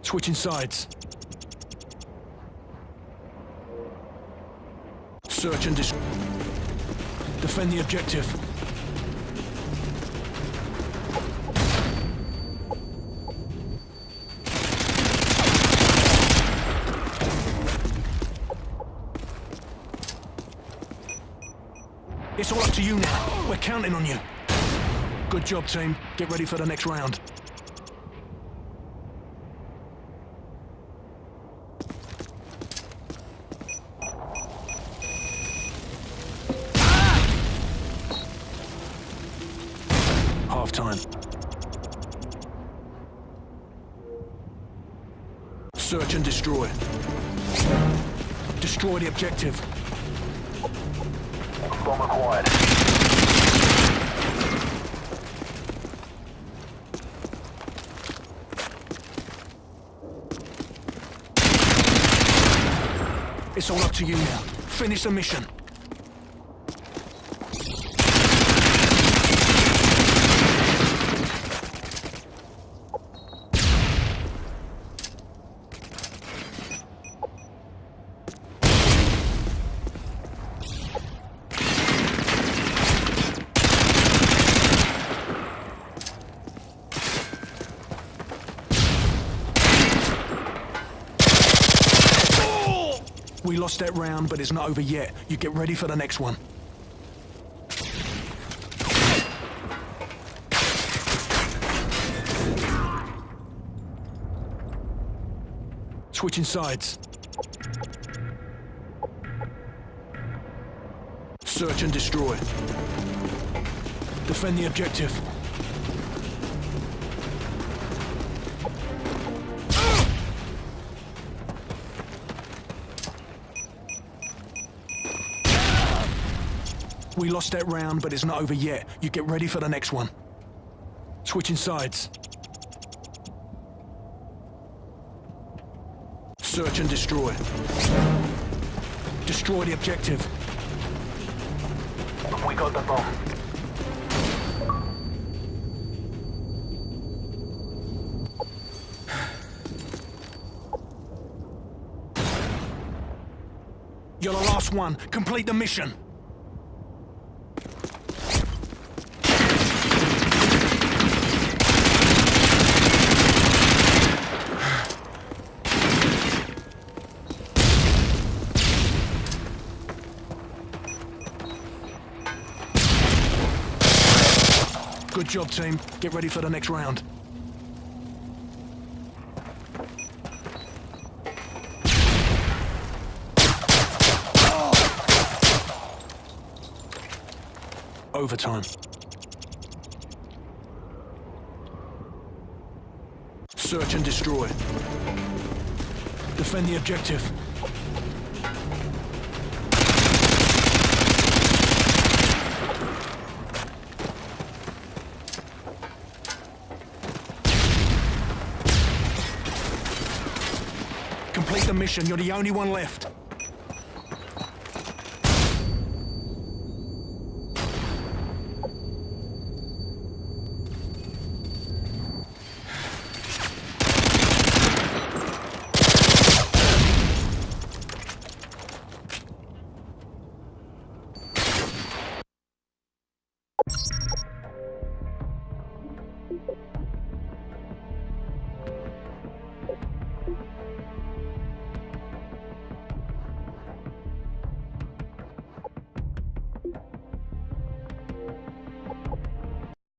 Switching sides. Search and destroy. Defend the objective. It's all up to you now. We're counting on you. Good job, team. Get ready for the next round. Half-time. Search and destroy. Destroy the objective. Bomb acquired. It's all up to you now. Finish the mission. We lost that round, but it's not over yet. You get ready for the next one. Switching sides. Search and destroy. Defend the objective. We lost that round, but it's not over yet. You get ready for the next one. Switching sides. Search and destroy. Destroy the objective. We got the bomb. You're the last one. Complete the mission. Good job, team. Get ready for the next round. Overtime. Search and destroy. Defend the objective. Complete the mission. You're the only one left.